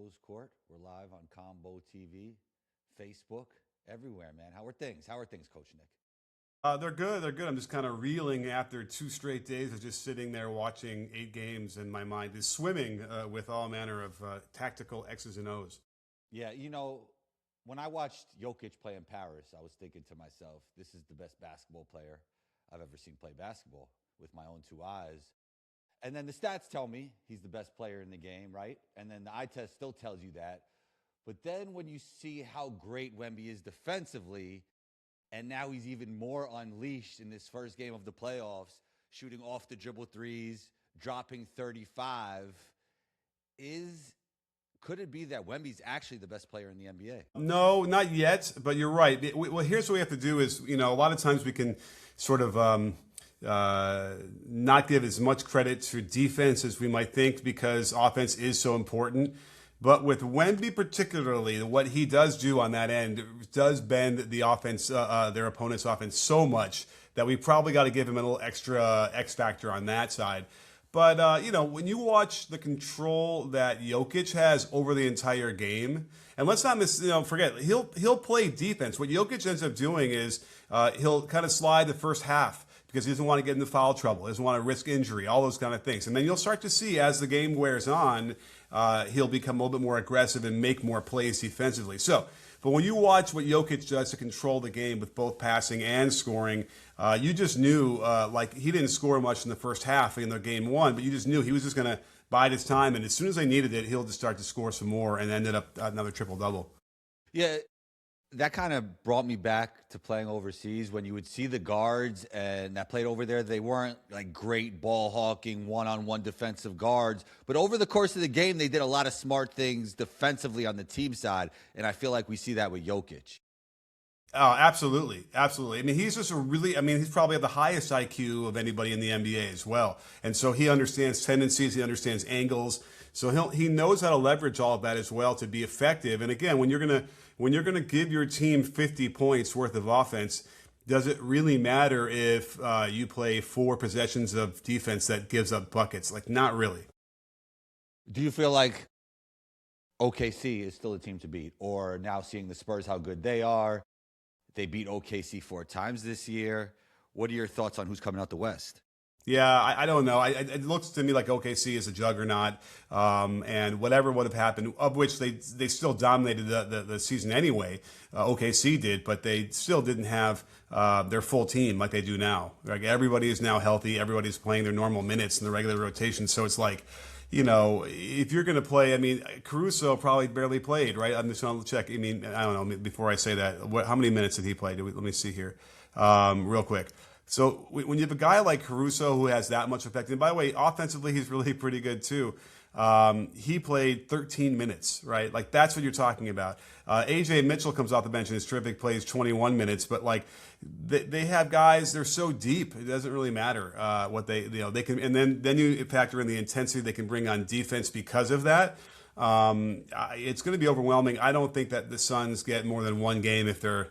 Rose Court. We're live on Combo TV, Facebook, everywhere, man. How are things? How are things, Coach Nick? They're good. They're good. I'm just kind of reeling after 2 straight days of just sitting there watching 8 games, and my mind is swimming with all manner of tactical X's and O's. Yeah, you know, when I watched Jokic play in Paris, I was thinking to myself, this is the best basketball player I've ever seen play basketball with my own 2 eyes. And then the stats tell me he's the best player in the game, right? And then the eye test still tells you that. But then when you see how great Wemby is defensively, and now he's even more unleashed in this first game of the playoffs, shooting off the dribble threes, dropping 35, could it be that Wemby's actually the best player in the NBA? No, not yet, but you're right. Well, here's what we have to do is, a lot of times we can sort of not give as much credit to defense as we might think because offense is so important. But with Wemby particularly, what he does do on that end does bend the offense, their opponent's offense so much that we probably got to give him a little extra X factor on that side. But, when you watch the control that Jokic has over the entire game, and let's not forget, he'll play defense. What Jokic ends up doing is he'll kind of slide the first half because he doesn't want to get into foul trouble, doesn't want to risk injury, all those kind of things. And then you'll start to see as the game wears on, he'll become a little bit more aggressive and make more plays defensively. But when you watch what Jokic does to control the game with both passing and scoring, you just knew, he didn't score much in the first half in the game 1, but you just knew he was just going to bide his time. And as soon as they needed it, he'll just start to score some more and ended up another triple-double. Yeah, that kind of brought me back to playing overseas when you would see the guards and that played over there. They weren't like great ball hawking one-on-one defensive guards, but over the course of the game, they did a lot of smart things defensively on the team side. And I feel like we see that with Jokic. Oh, absolutely. Absolutely. I mean, he's just he's probably at the highest IQ of anybody in the NBA as well. And so he understands tendencies, he understands angles. So he knows how to leverage all of that as well to be effective. And again, when you're gonna give your team 50 points worth of offense, does it really matter if you play 4 possessions of defense that gives up buckets? Like, not really. Do you feel like OKC is still a team to beat? Or now seeing the Spurs, how good they are, they beat OKC 4 times this year. What are your thoughts on who's coming out the West? Yeah, I don't know. It looks to me like OKC is a juggernaut, and whatever would have happened, of which they still dominated the season anyway. OKC did, but they still didn't have their full team like they do now. Like, everybody is now healthy. Everybody's playing their normal minutes in the regular rotation. So it's like, if you're going to play, Caruso probably barely played, right? I'm just going to check. I don't know. Before I say that, how many minutes did he play? Let me see here real quick. So when you have a guy like Caruso who has that much effect, and by the way, offensively, he's really pretty good too. He played 13 minutes, right? Like, that's what you're talking about. AJ Mitchell comes off the bench and is terrific, plays 21 minutes, but like they have guys, they're so deep, it doesn't really matter what they can, and then you factor in the intensity they can bring on defense because of that. It's going to be overwhelming. I don't think that the Suns get more than 1 game if they're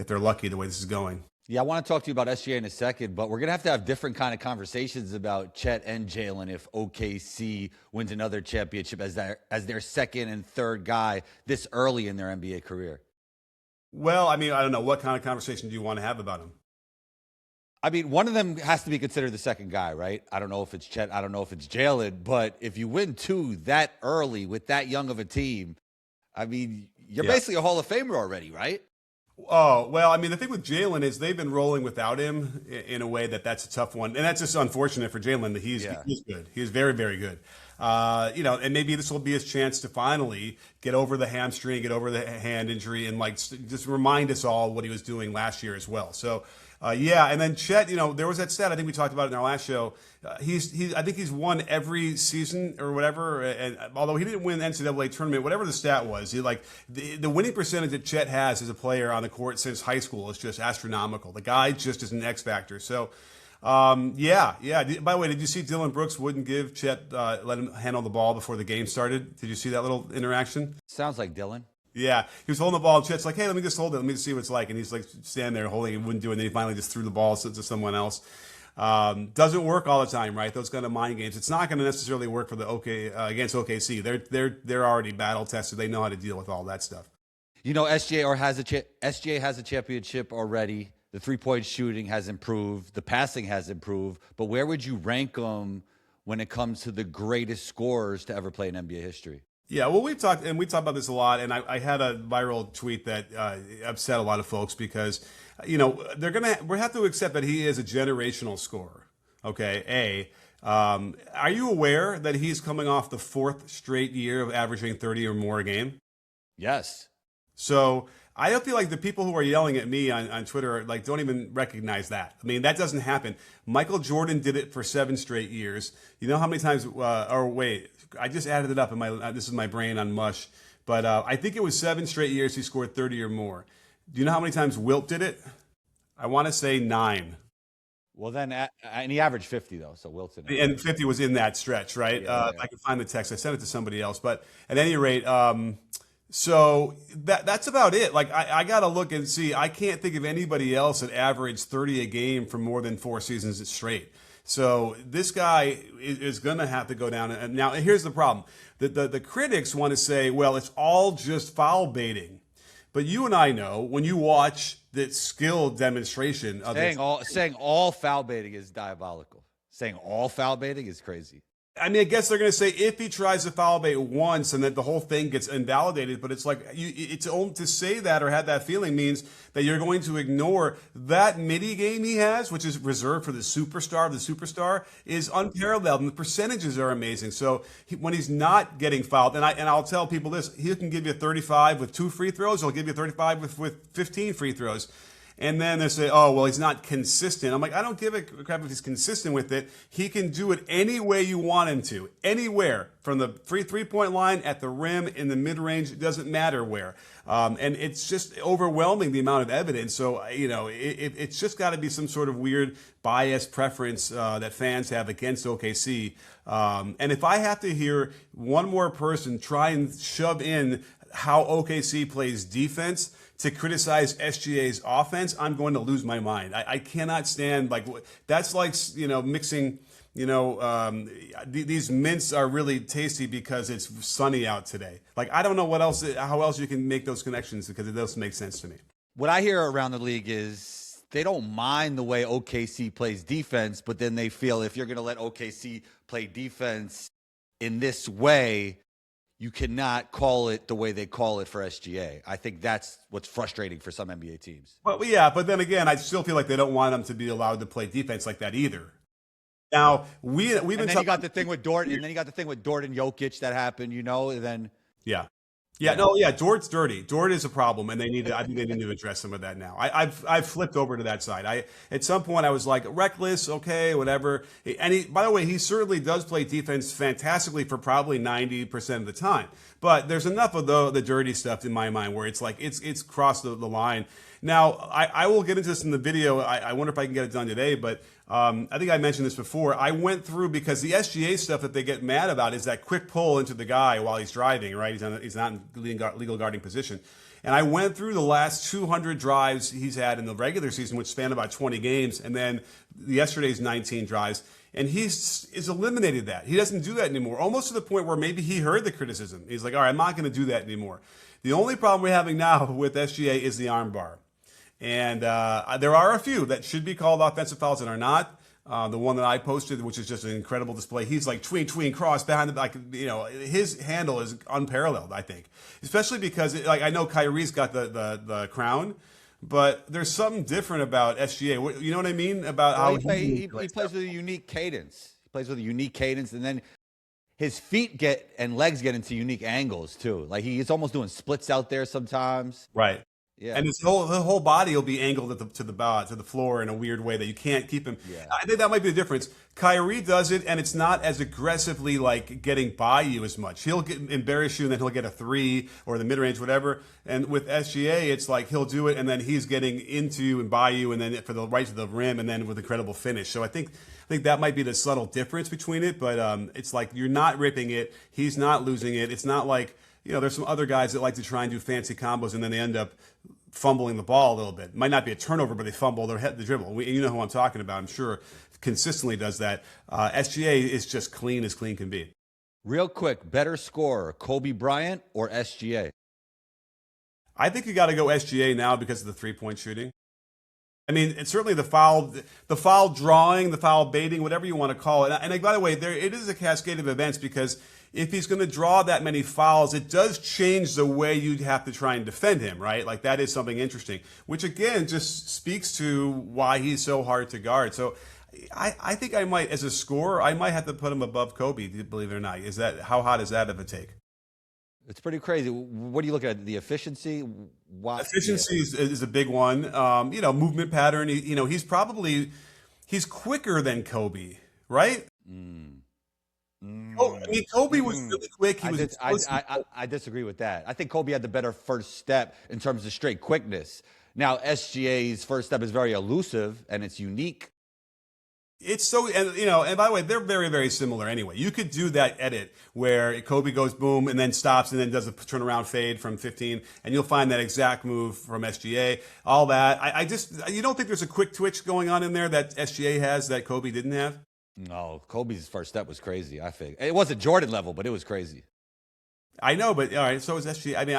lucky the way this is going. Yeah, I want to talk to you about SGA in a second, but we're going to have different kind of conversations about Chet and Jalen if OKC wins another championship as their second and third guy this early in their NBA career. Well, I don't know. What kind of conversation do you want to have about them? One of them has to be considered the second guy, right? I don't know if it's Chet. I don't know if it's Jalen. But if you win 2 that early with that young of a team, you're basically a Hall of Famer already, right? Oh, well, the thing with Jalen is they've been rolling without him in a way that's a tough one. And that's just unfortunate for Jalen that he's good. He is very, very good. And maybe this will be his chance to finally get over the hamstring, get over the hand injury, and just remind us all what he was doing last year as well. So, and then Chet, there was that stat, I think we talked about it in our last show. I think he's won every season or whatever. And although he didn't win the NCAA tournament, whatever the stat was, the winning percentage that Chet has as a player on the court since high school is just astronomical. The guy just is an X factor. So, By the way, did you see Dylan Brooks wouldn't give Chet, let him handle the ball before the game started? Did you see that little interaction? Sounds like Dylan. Yeah, he was holding the ball, and Chet's like, hey, let me just hold it. Let me just see what it's like. And he's like standing there holding it, wouldn't do it. And then he finally just threw the ball to someone else. Doesn't work all the time, right? Those kind of mind games. It's not going to necessarily work for the against OKC. They're already battle tested. They know how to deal with all that stuff. You know, SGA has a championship already. The 3-point shooting has improved. The passing has improved. But where would you rank them when it comes to the greatest scorers to ever play in NBA history? Yeah, well, we talked about this a lot, and I had a viral tweet that upset a lot of folks because, you know, we have to accept that he is a generational scorer. Okay, are you aware that he's coming off the 4th straight year of averaging 30 or more a game? Yes. So I don't feel like the people who are yelling at me on Twitter like don't even recognize that. I mean, that doesn't happen. Michael Jordan did it for 7 straight years. You know how many times? I just added it up in my. This is my brain on mush, but I think it was 7 straight years he scored 30 or more. Do you know how many times Wilt did it? I want to say 9. Well, then, and he averaged 50 though, so Wilt's in it. And 50 was in that stretch, right? Yeah. I can find the text. I sent it to somebody else, but at any rate. So that's about it. Like I got to look and see. I can't think of anybody else that averaged 30 a game for more than 4 seasons straight. So this guy is going to have to go down. And now here's the problem. The critics want to say, well, it's all just foul baiting. But you and I know when you watch the skill demonstration of saying all foul baiting is diabolical. Saying all foul baiting is crazy. I mean, I guess they're going to say if he tries to foul bait once and that the whole thing gets invalidated, but it's like to say that or have that feeling means that you're going to ignore that midi game he has, which is reserved for the superstar. The superstar is unparalleled, and the percentages are amazing. So when he's not getting fouled, and I'll tell people this, he can give you 35 with 2 free throws. He'll give you 35 with 15 free throws. And then they say, oh, well, he's not consistent. I'm like, I don't give a crap if he's consistent with it. He can do it any way you want him to, anywhere, from the free 3-point line, at the rim, in the mid-range. It doesn't matter where. And it's just overwhelming, the amount of evidence. So, you know, it's just got to be some sort of weird bias preference that fans have against OKC. And if I have to hear one more person try and shove in how OKC plays defense to criticize SGA's offense, I'm going to lose my mind. I cannot stand, like, that's like, you know, mixing, you know, these mints are really tasty because it's sunny out today. Like, I don't know how else you can make those connections because it doesn't make sense to me. What I hear around the league is they don't mind the way OKC plays defense, but then they feel if you're going to let OKC play defense in this way, you cannot call it the way they call it for SGA. I think that's what's frustrating for some NBA teams. Well, yeah, but then again, I still feel like they don't want them to be allowed to play defense like that either. Now, we've been and then you got the thing with Dort, and then you got the thing with Dort and Jokic that happened, you know, and then Dort's dirty. Dort is a problem, and I think they need to address some of that now. I've flipped over to that side. At some point I was like, reckless, okay, whatever. And by the way, he certainly does play defense fantastically for probably 90% of the time. But there's enough of the dirty stuff in my mind where it's like it's crossed the line. Now, I will get into this in the video. I wonder if I can get it done today, but I think I mentioned this before. I went through, because the SGA stuff that they get mad about is that quick pull into the guy while he's driving, right? He's not in legal guarding position. And I went through the last 200 drives he's had in the regular season, which spanned about 20 games, and then yesterday's 19 drives. And he's eliminated that. He doesn't do that anymore, almost to the point where maybe he heard the criticism. He's like, all right, I'm not going to do that anymore. The only problem we're having now with SGA is the armbar. And there are a few that should be called offensive fouls that are not. The one that I posted, which is just an incredible display, he's like tween, cross, behind the back. You know, his handle is unparalleled, I think. Especially because, like, I know Kyrie's got the crown, but there's something different about SGA. You know what I mean? About how he plays with a unique cadence. He plays with a unique cadence, and then his feet and legs get into unique angles, too. Like, he's almost doing splits out there sometimes. Right. Yeah. And his whole body will be angled to the floor in a weird way that you can't keep him. Yeah. I think that might be the difference. Kyrie does it, and it's not as aggressively like getting by you as much. He'll embarrass you, and then he'll get a 3 or the mid range, whatever. And with SGA, it's like he'll do it, and then he's getting into you and by you, and then for the right to the rim, and then with incredible finish. So I think that might be the subtle difference between it. But it's like you're not ripping it. He's not losing it. It's not like, you know, there's some other guys that like to try and do fancy combos, and then they end up fumbling the ball a little bit. It might not be a turnover, but they fumble their head, the dribble. You know who I'm talking about. I'm sure consistently does that. SGA is just clean as clean can be. Real quick, better scorer, Kobe Bryant or SGA? I think you got to go SGA now because of the three-point shooting. I mean, it's certainly the foul drawing, the foul baiting, whatever you want to call it. And by the way, it is a cascade of events because if he's going to draw that many fouls, it does change the way you'd have to try and defend him, right? Like that is something interesting, which again just speaks to why he's so hard to guard. So I think I might, as a scorer, I might have to put him above Kobe, believe it or not. How hot is that of a take? It's pretty crazy. What are you looking at? The efficiency? Efficiency is a big one. Movement pattern. He's quicker than Kobe, right? Oh, I mean, Kobe was really quick. I disagree with that. I think Kobe had the better first step in terms of straight quickness. Now, SGA's first step is very elusive and it's unique. It's so, and by the way, they're very, very similar anyway. You could do that edit where Kobe goes boom and then stops and then does a turnaround fade from 15, and you'll find that exact move from SGA. All that. You don't think there's a quick twitch going on in there that SGA has that Kobe didn't have? No, Kobe's first step was crazy, I think. It wasn't Jordan level, but it was crazy. I know, but all right, so is SGA. I mean,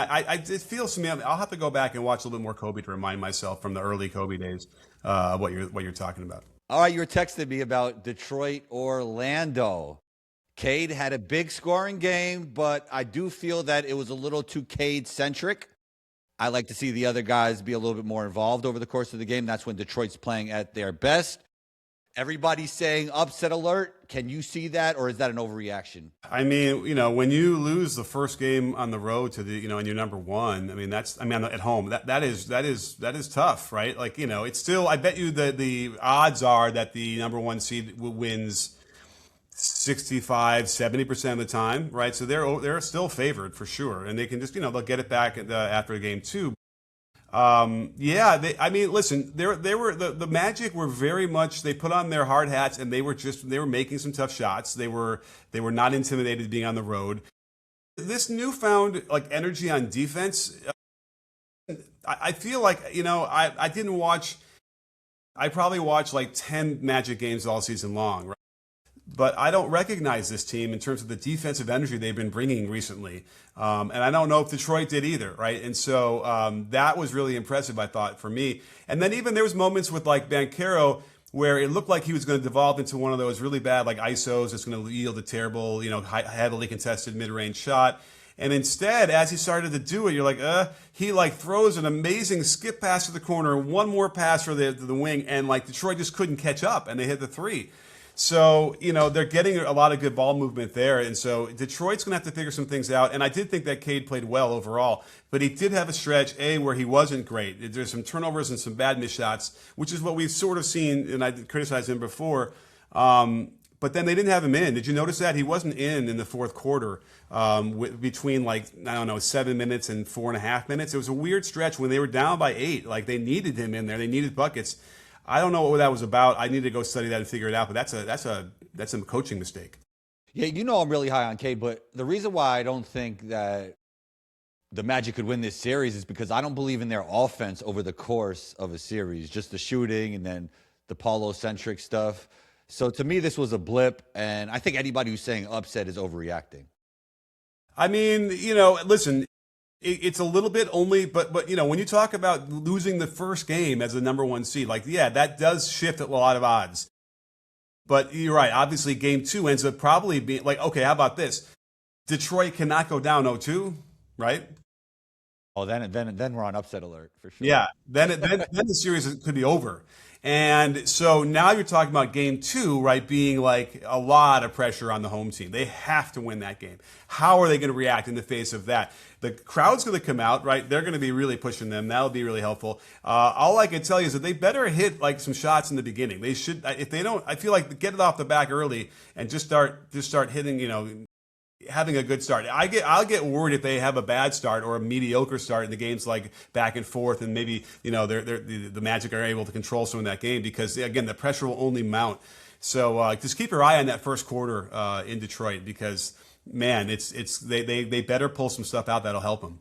it feels to me, I'll have to go back and watch a little bit more Kobe to remind myself from the early Kobe days what you're talking about. All right, you were texting me about Detroit, Orlando. Cade had a big scoring game, but I do feel that it was a little too Cade-centric. I like to see the other guys be a little bit more involved over the course of the game. That's when Detroit's playing at their best. Everybody's saying upset alert. Can you see that, or is that an overreaction? I mean, when you lose the first game on the road to and you're number one, I mean, at home, that is tough, right? Like, it's still, I bet you the odds are that the number one seed wins 65-70% of the time, right? So they're still favored for sure, and they can just, they'll get it back after game two. Listen, the Magic were very much, they put on their hard hats and they were making some tough shots. They were not intimidated being on the road. This newfound energy on defense, I feel like, I probably watched 10 Magic games all season long, right? But I don't recognize this team in terms of the defensive energy they've been bringing recently. And I don't know if Detroit did either, right? And so that was really impressive, I thought, for me. And then even there was moments with Banchero where it looked like he was going to devolve into one of those really bad ISOs that's going to yield a terrible, heavily contested mid-range shot. And instead, as he started to do it, you're like, he throws an amazing skip pass to the corner, one more pass for the wing, and Detroit just couldn't catch up, and they hit the three. So, they're getting a lot of good ball movement there. And so Detroit's going to have to figure some things out. And I did think that Cade played well overall. But he did have a stretch, where he wasn't great. There's some turnovers and some bad missed shots, which is what we've sort of seen, and I criticized him before. But then they didn't have him in. Did you notice that? He wasn't in the fourth quarter between 7 minutes and 4.5 minutes. It was a weird stretch when they were down by 8. They needed him in there. They needed buckets. I don't know what that was about. I need to go study that and figure it out. But that's a coaching mistake. Yeah, I'm really high on Cade, but the reason why I don't think that the Magic could win this series is because I don't believe in their offense over the course of a series, just the shooting and then the Paulo-centric stuff. So to me, this was a blip, and I think anybody who's saying upset is overreacting. I mean, listen. It's a little bit only, but when you talk about losing the first game as the number one seed, that does shift a lot of odds. But you're right. Obviously, game two ends up probably being okay, how about this? Detroit cannot go down 0-2, right? Oh, then we're on upset alert for sure. Yeah, then the series could be over. And so now you're talking about game two, right, being a lot of pressure on the home team. They have to win that game. How are they going to react in the face of that? The crowd's going to come out, right? They're going to be really pushing them. That'll be really helpful. All I can tell you is that they better hit some shots in the beginning. They should. If they don't, I feel get it off the back early and just start hitting, having a good start. I'll get worried if they have a bad start or a mediocre start in the games back and forth, and maybe the Magic are able to control some of that game because again the pressure will only mount. So just keep your eye on that first quarter in Detroit because man, they better pull some stuff out that'll help them.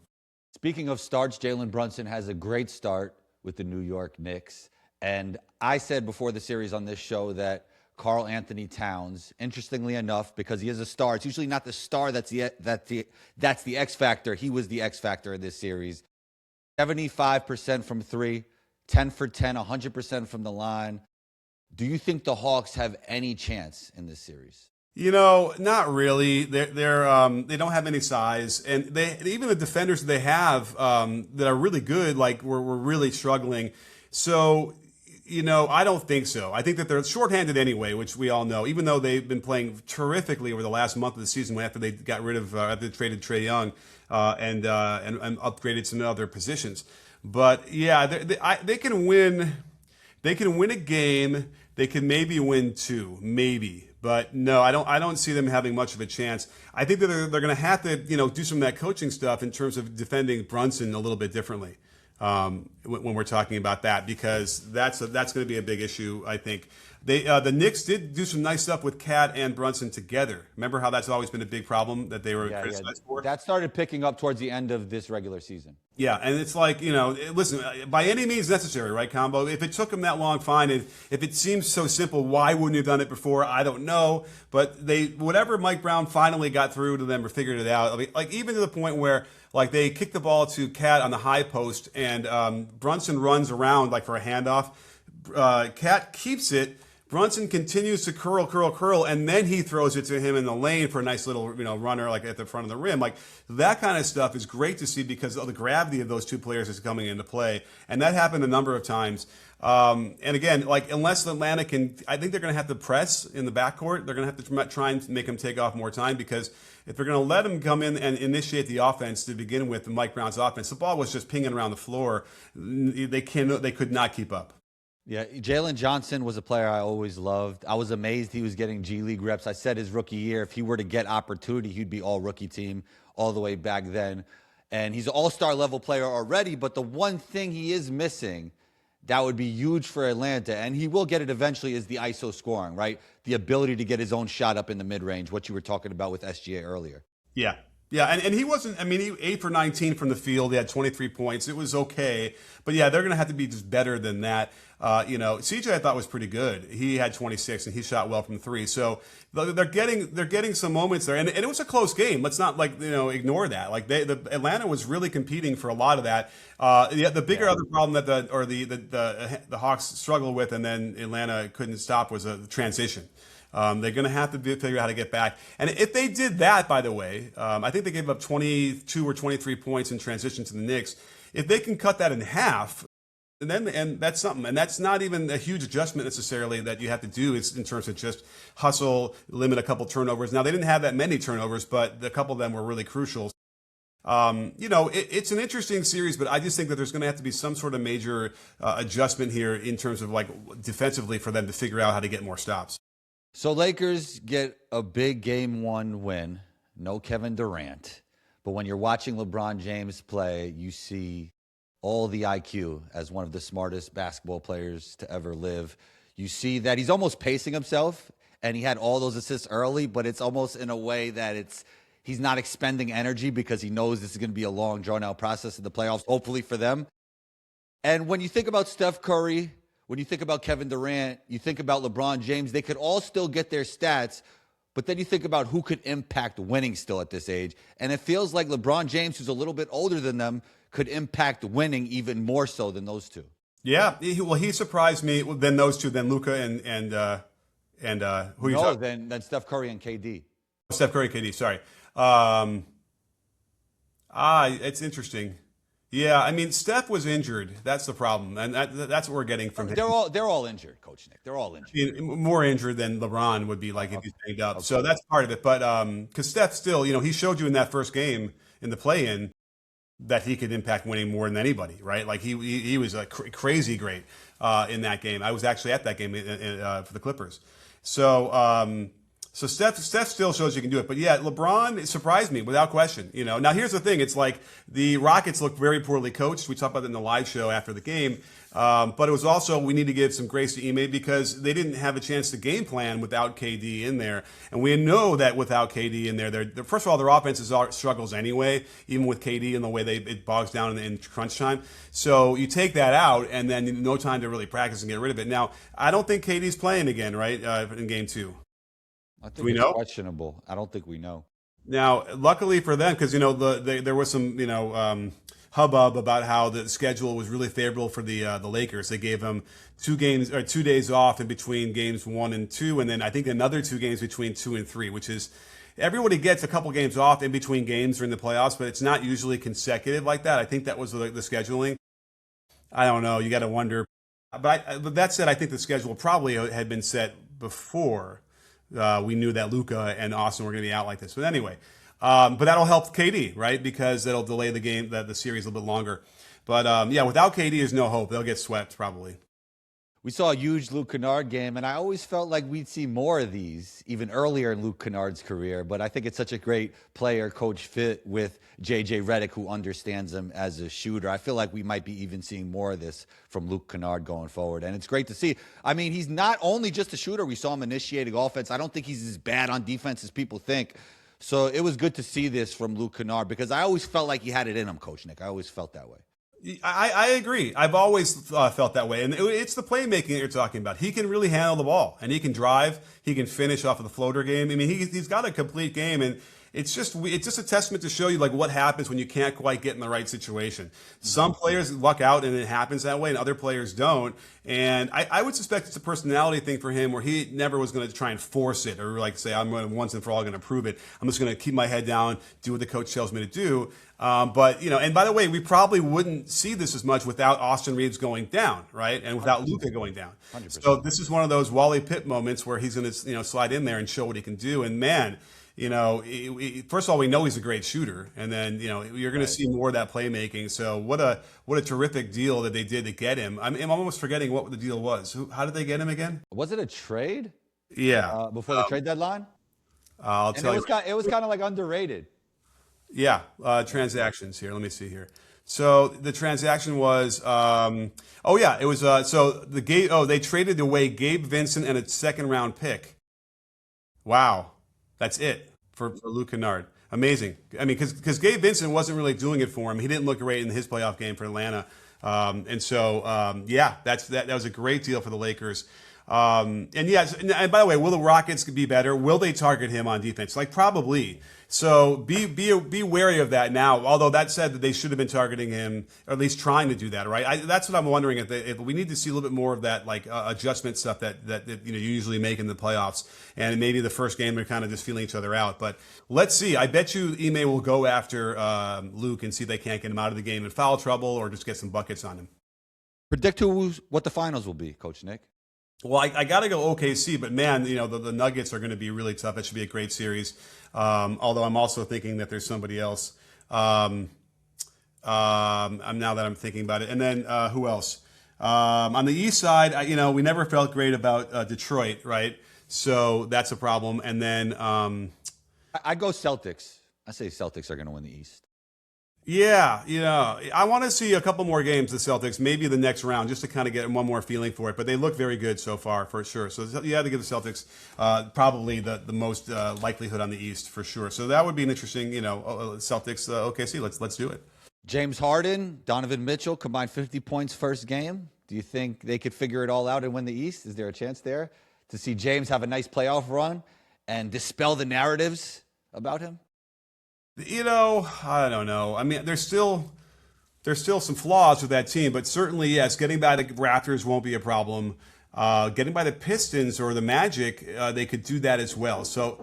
Speaking of starts, Jalen Brunson has a great start with the New York Knicks. And I said before the series on this show that Karl-Anthony Towns, interestingly enough, because he is a star, it's usually not the star that's the X factor. He was the X factor in this series. 75% from three, 10 for 10, 100% from the line. Do you think the Hawks have any chance in this series? Not really. They don't have any size, and even the defenders they have that are really good, like we're really struggling. So, I don't think so. I think that they're shorthanded anyway, which we all know. Even though they've been playing terrifically over the last month of the season, after they got rid of after they traded Trae Young and upgraded some other positions. But yeah, they can win. They can win a game. They can maybe win two, maybe. But no, I don't see them having much of a chance. I think that they're going to have to, do some of that coaching stuff in terms of defending Brunson a little bit differently when we're talking about that, because that's going to be a big issue. I think the Knicks did do some nice stuff with Cat and Brunson together. Remember how that's always been a big problem that they were criticized for? That started picking up towards the end of this regular season. Yeah, and it's like, listen, by any means necessary, right, Combo? If it took them that long, fine. If it seems so simple, why wouldn't you have done it before? I don't know. But whatever Mike Brown finally got through to them or figured it out, I mean, like even to the point where like they kicked the ball to Cat on the high post and Brunson runs around like for a handoff. Cat keeps it. Brunson continues to curl, and then he throws it to him in the lane for a nice little, runner like at the front of the rim. Like that kind of stuff is great to see because of the gravity of those two players is coming into play, and that happened a number of times. And again, like unless Atlanta can, I think they're going to have to press in the backcourt. They're going to have to try and make him take off more time because if they're going to let him come in and initiate the offense to begin with, the Mike Brown's offense, the ball was just pinging around the floor. They could not keep up. Yeah, Jalen Johnson was a player I always loved. I was amazed he was getting G League reps. I said his rookie year, if he were to get opportunity, he'd be all rookie team all the way back then. And he's an all-star level player already, but the one thing he is missing that would be huge for Atlanta, and he will get it eventually, is the ISO scoring, right? The ability to get his own shot up in the mid-range, what you were talking about with SGA earlier. Yeah. Yeah, and he wasn't, he 8 for 19 from the field. He had 23 points. It was okay. But yeah, they're going to have to be just better than that. CJ I thought was pretty good. He had 26 and he shot well from three. So they're getting some moments there. And it was a close game. Let's not ignore that. Like the Atlanta was really competing for a lot of that. The bigger other problem that the Hawks struggled with and then Atlanta couldn't stop was a transition. They're going to have to figure out how to get back. And if they did that, by the way, I think they gave up 22 or 23 points in transition to the Knicks. If they can cut that in half, and that's something. And that's not even a huge adjustment necessarily that you have to do. It's in terms of just hustle, limit a couple turnovers. Now, they didn't have that many turnovers, but a couple of them were really crucial. It's an interesting series, but I just think that there's going to have to be some sort of major adjustment here in terms of defensively for them to figure out how to get more stops. So Lakers get a big game one win. No Kevin Durant. But when you're watching LeBron James play, you see all the IQ as one of the smartest basketball players to ever live. You see that he's almost pacing himself, and he had all those assists early, but it's almost in a way that he's not expending energy because he knows this is going to be a long, drawn-out process in the playoffs, hopefully for them. And when you think about Steph Curry, when you think about Kevin Durant, you think about LeBron James, they could all still get their stats, but then you think about who could impact winning still at this age. And it feels like LeBron James, who's a little bit older than them, could impact winning even more so than those two. Yeah, he surprised me than those two, than Luka and who you talking? Than Steph Curry and KD. Steph Curry, KD, sorry. It's interesting. Yeah, Steph was injured. That's the problem, and that's what we're getting from him. They're all injured, Coach Nick. They're all injured. More injured than LeBron would be if he's banged up. Okay. So that's part of it. But because Steph still, he showed you in that first game in the play-in that he could impact winning more than anybody, right? Like he was crazy great in that game. I was actually at that game for the Clippers. So So Steph still shows you can do it, but yeah, LeBron surprised me without question. Now here's the thing: it's like the Rockets looked very poorly coached. We talked about it in the live show after the game, but it was also we need to give some grace to Ime because they didn't have a chance to game plan without KD in there, and we know that without KD in there, they're first of all their offense struggles anyway, even with KD and the way it bogs down in crunch time. So you take that out, and then no time to really practice and get rid of it. Now I don't think KD's playing again, right, in Game 2. I think it's questionable. I don't think we know. Now, luckily for them, because there was some hubbub about how the schedule was really favorable for the Lakers. They gave them 2 days off in between games 1 and 2, and then I think another 2 games between 2 and 3, which is everybody gets a couple games off in between games during the playoffs, but it's not usually consecutive like that. I think that was the scheduling. I don't know. You got to wonder. But that said, I think the schedule probably had been set before. We knew that Luka and Austin were going to be out like this. But anyway, but that'll help KD, right? Because that'll delay the series a little bit longer. But yeah, without KD, there's no hope. They'll get swept probably. We saw a huge Luke Kennard game, and I always felt like we'd see more of these, even earlier in Luke Kennard's career. But I think it's such a great player-coach fit with J.J. Redick, who understands him as a shooter. I feel like we might be even seeing more of this from Luke Kennard going forward, and it's great to see. I mean, he's not only just a shooter. We saw him initiating offense. I don't think he's as bad on defense as people think. So it was good to see this from Luke Kennard because I always felt like he had it in him, Coach Nick. I always felt that way. I agree. I've always felt that way. And it's the playmaking that you're talking about. He can really handle the ball, and he can drive. He can finish off of the floater game. I mean, he's got a complete game, and it's just a testament to show you like what happens when you can't quite get in the right situation. Some players luck out, and it happens that way, and other players don't. And I would suspect it's a personality thing for him where he never was going to try and force it or like say, I'm going to once and for all going to prove it. I'm just going to keep my head down, do what the coach tells me to do. But, and by the way, we probably wouldn't see this as much without Austin Reeves going down, right? And without Luka going down. 100%. So this is one of those Wally Pipp moments where he's going to, slide in there and show what he can do. And man, first of all, we know he's a great shooter, and then you're going to see more of that playmaking. So what a terrific deal that they did to get him. I'm almost forgetting what the deal was. How did they get him again? Was it a trade? Yeah, before the trade deadline. I'll tell you. It was kind of like underrated. Yeah, transactions here. Let me see here. So the transaction was, it was. So they traded away Gabe Vincent and a second-round pick. Wow, that's it for Luke Kennard. Amazing. I mean, because Gabe Vincent wasn't really doing it for him. He didn't look great in his playoff game for Atlanta, that was a great deal for the Lakers. And by the way, will the Rockets be better? Will they target him on defense? Like probably. So be wary of that now. Although that said, that they should have been targeting him, or at least trying to do that, right? That's what I'm wondering if we need to see a little bit more of that, like adjustment stuff that you usually make in the playoffs, and maybe the first game they're kind of just feeling each other out. But let's see. I bet you Ime will go after Luke and see if they can't get him out of the game in foul trouble or just get some buckets on him. Predict what the finals will be, Coach Nick. Well, I got to go OKC, but man, the Nuggets are going to be really tough. That should be a great series. Although I'm also thinking that there's somebody else. Now that I'm thinking about it, and then who else? On the East side, we never felt great about Detroit, right? So that's a problem. And then I go Celtics. I say Celtics are going to win the East. Yeah, I want to see a couple more games, the Celtics, maybe the next round, just to kind of get one more feeling for it. But they look very good so far, for sure. So you have to give the Celtics probably the most likelihood on the East, for sure. So that would be an interesting, Celtics, OKC. Let's do it. James Harden, Donovan Mitchell, combined 50 points first game. Do you think they could figure it all out and win the East? Is there a chance there to see James have a nice playoff run and dispel the narratives about him? I don't know. I mean, there's still some flaws with that team, but certainly, yes, getting by the Raptors won't be a problem. Getting by the Pistons or the Magic, they could do that as well. So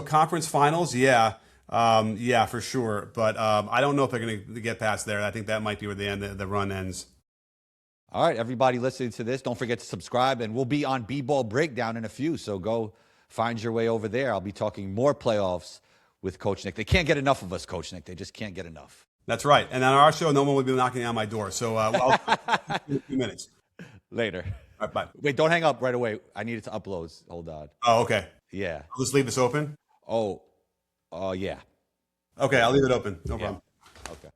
conference finals, yeah, for sure. But I don't know if they're going to get past there. I think that might be where the run ends. All right, everybody listening to this, don't forget to subscribe, and we'll be on B-Ball Breakdown in a few. So go find your way over there. I'll be talking more playoffs with Coach Nick. They can't get enough of us, Coach Nick. They just can't get enough. That's right. And on our show, no one will be knocking on my door. So I'll in a few minutes. Later. All right, bye. Wait, don't hang up right away. I need it to upload. Hold on. Oh, okay. Yeah. I'll just leave this open. Oh, yeah. Okay, I'll leave it open. No Yeah. problem. Okay.